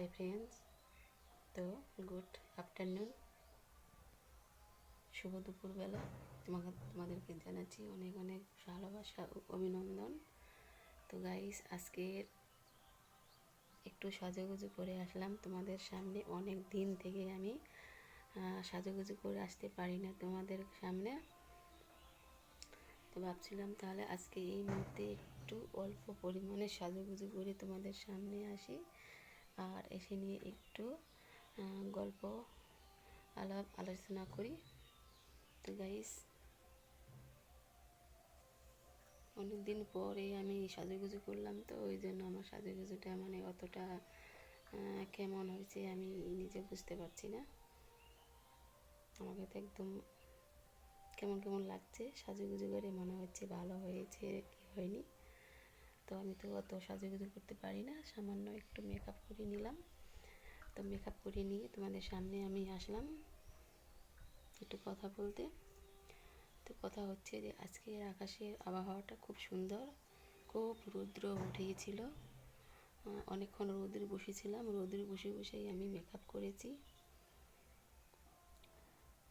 Hi friends, তো good afternoon, শুভ দুপুরবেলা। তোমাদেরকে জানাচ্ছি অনেক অনেক ভালোবাসা ও অভিনন্দন। তো গাইস, আজকের একটু সাজুগুজু করে আসলাম তোমাদের সামনে। অনেক দিন থেকে আমি সাজুগুজু করে আসতে পারি না তোমাদের সামনে। তো ভাবছিলাম তাহলে আজকে এই মুহূর্তে একটু অল্প পরিমাণে সাজুগুজু করে তোমাদের সামনে আসি, আর এসে নিয়ে একটু গল্প আলোচনা করি। তো গাইস, অনেকদিন পরে আমি সাজুগুজু করলাম, তো ওই জন্য আমার সাজুগুজুটা মানে অতটা কেমন হয়েছে আমি নিজে বুঝতে পারছি না। আমাকে তো একদম কেমন কেমন লাগছে সাজুগুজু করে, মনে হচ্ছে ভালো হয়েছে কি হয়নি। তো আমি তো অত সাজুগুজু করতে পারি না, সামান্য একটু মেকআপ করে নিলাম। তো মেকআপ করে নিয়ে তোমাদের সামনে আমি আসলাম একটু কথা বলতে। তো কথা হচ্ছে যে আজকের আকাশের আবহাওয়াটা খুব সুন্দর, খুব রৌদ্র উঠেছিল। অনেকক্ষণ রৌদ্রে বসেছিলাম, রৌদ্রে বসে বসেই আমি মেকআপ করেছি।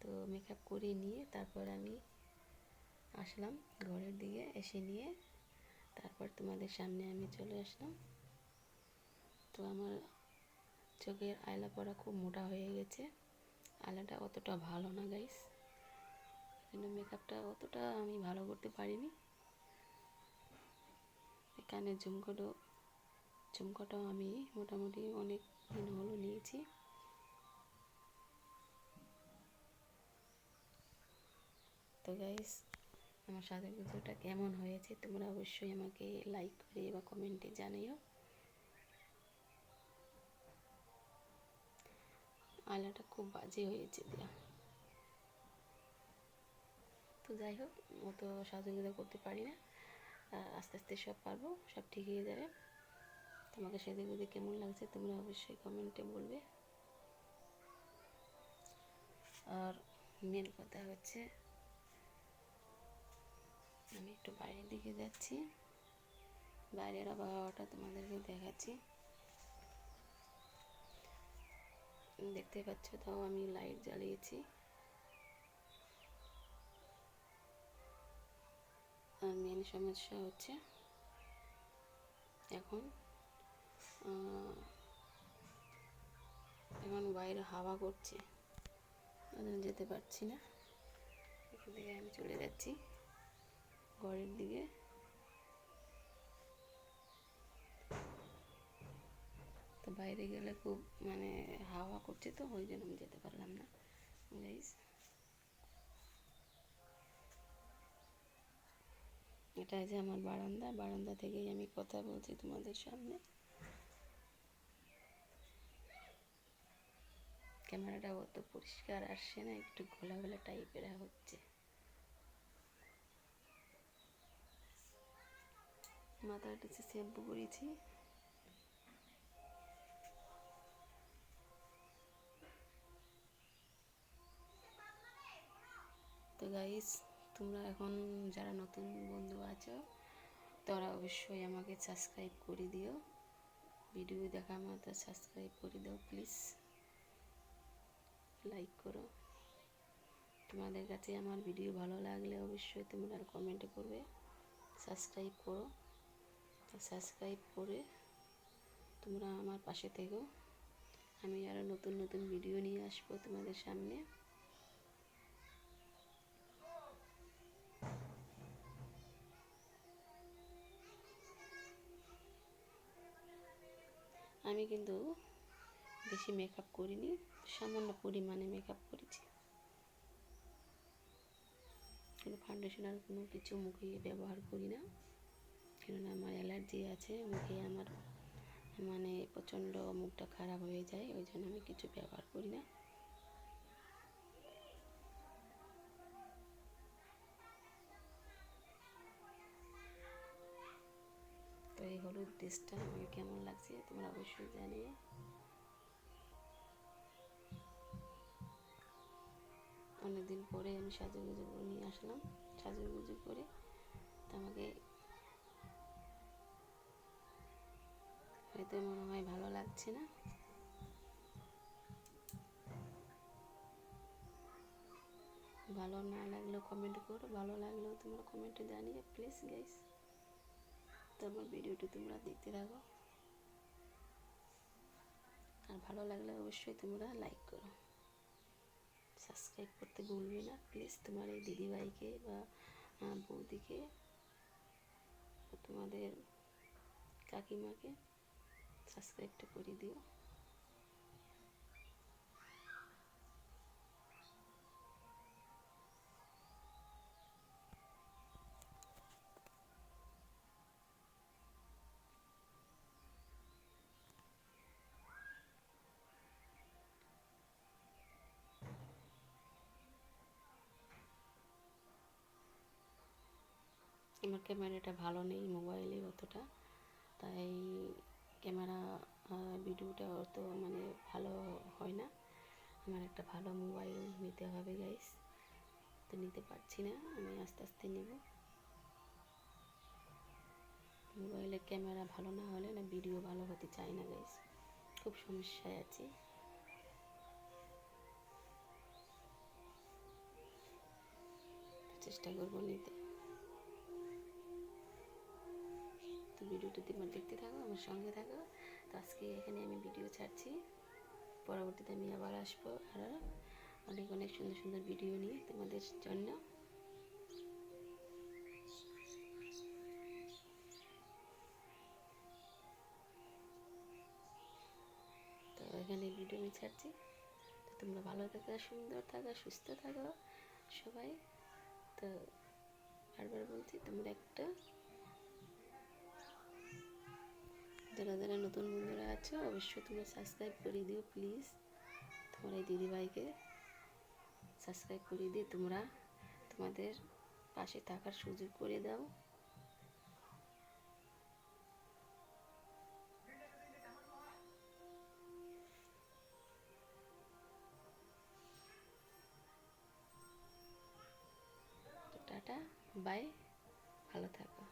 তো মেকআপ করে নিয়ে তারপর আমি আসলাম ঘরের দিকে, এসে নিয়ে তারপর তোমাদের সামনে আমি চলে আসলাম। তো আমার চোখের আয়লা পড়া খুব মোটা হয়ে গেছে, আয়লাটা অতটা ভালো না গাইস, কিন্তু মেকআপটা অতটা আমি ভালো করতে পারিনি। এখানে ঝুমকোটাও আমি মোটামুটি অনেক দিন হলো নিয়েছি। তো গাইস, আমার সাজুগুজুটা কেমন হয়েছে তোমরা অবশ্যই আমাকে লাইক করে বা কমেন্টে জানিও। আয়লাটা খুব বাজে হয়েছে দেয়া। তো যাই হোক, অত সাজুগুজু করতে পারি না, আস্তে আস্তে সব পারবো, সব ঠিক হয়ে যাবে। তোমাকে সেজেগুজে কেমন লাগছে তোমরা অবশ্যই কমেন্টে বলবে। আর মেন কথা হচ্ছে আমি একটু বাইরের দিকে যাচ্ছি, বাইরের আবহাওয়াটা তোমাদেরকে দেখাচ্ছি। দেখতে পাচ্ছ, তাও আমি লাইট জ্বালিয়েছি। আর মেন সমস্যা হচ্ছে এখন বাইরে হাওয়া করছে, যেতে পারছি না। এখান থেকে আমি চলে যাচ্ছি ঘরের দিকে। তো বাইরে গেলে খুব মানে হাওয়া করছে, তো ওই জন্য আমি যেতে পারলাম না গাইস। এটা যে আমার বারান্দা, বারান্দা থেকেই আমি কথা বলছি তোমাদের সামনে। ক্যামেরাটা অত পরিষ্কার আসছে না, একটু ঘোলা ঘোলা টাইপের হচ্ছে। মাথাটা শ্যাম্পু করেছি। তো গাইস, তোমরা এখন যারা নতুন বন্ধু আছো তারা অবশ্যই আমাকে সাবস্ক্রাইব করে দিও, ভিডিও দেখা মতো সাবস্ক্রাইব করে দাও প্লিজ, লাইক করো। তোমাদের কাছে আমার ভিডিও ভালো লাগলে অবশ্যই তোমরা কমেন্ট করবে, সাবস্ক্রাইব করো। সাবস্ক্রাইব করে তোমরা আমার পাশে থেকো, আমি আরও নতুন নতুন ভিডিও নিয়ে আসবো তোমাদের সামনে। আমি কিন্তু বেশি মেকআপ করিনি, সামান্য পরিমাণে মেকআপ করেছি। কোনো ফাউন্ডেশন আর কোনো কিছু মুখে ব্যবহার করি না, কেননা আমার অ্যালার্জি আছে মুখে, আমার মানে প্রচণ্ড মুখটা খারাপ হয়ে যায়, ওই জন্য আমি কিছু ব্যবহার করি না। তো এই হলুদ ড্রেসটা আমাকে কেমন লাগছে তোমরা অবশ্যই জানিয়ে। অনেকদিন পরে আমি সাজুগুজু করে নিয়ে আসলাম, সাজুগুজু করে। তো আমাকে হয়তো মনে হয় ভালো লাগছে না, ভালো না লাগলেও কমেন্ট করো, ভালো লাগলেও তোমরা কমেন্টে জানিয়ে প্লিজ গাইস। তো আমার ভিডিওটি তোমরা দেখতে থাকো, আর ভালো লাগলে অবশ্যই তোমরা লাইক করো, সাবস্ক্রাইব করতে ভুলবে না প্লিজ। তোমার এই দিদিভাইকে বা বৌদিকে, তোমাদের কাকিমাকে সাবস্ক্রাইবটা করে দিও। আমার ক্যামেরাটা ভালো নেই মোবাইলে অতটা, তাই ক্যামেরা ভিডিওটা অত মানে ভালো হয় না। আমার একটা ভালো মোবাইল নিতে হবে গাইস, তো নিতে পারছি না, আমি আস্তে আস্তে নেব। মোবাইলের ক্যামেরা ভালো না হলে না ভিডিও ভালো হতে চায় না গাইস, খুব সমস্যায় আছি। চেষ্টা করবো নিতে। তো ভিডিওটা তোমরা দেখতে থাকো, আমার সঙ্গে থাকো। তো আজকে এখানে আমি ভিডিও ছাড়ছি, পরবর্তীতে আমি আবার আসবো আর অনেক অনেক সুন্দর সুন্দর ভিডিও নিয়ে তোমাদের জন্য। তো এখানে ভিডিও আমি ছাড়ছি, তো তোমরা ভালো থাকো, সুন্দর থাকো, সুস্থ থাকো সবাই। তো বারবার বলছি, তোমরা একটা যারা যারা নতুন বন্ধুরা আছো অবশ্যই তোমরা সাবস্ক্রাইব করে দিও প্লিজ। তোমার এই দিদিভাইকে সাবস্ক্রাইব করে দিয়ে তোমরা তোমাদের পাশে থাকার সুযোগ করে দাও। তো টাটা, বাই, ভালো থাকো।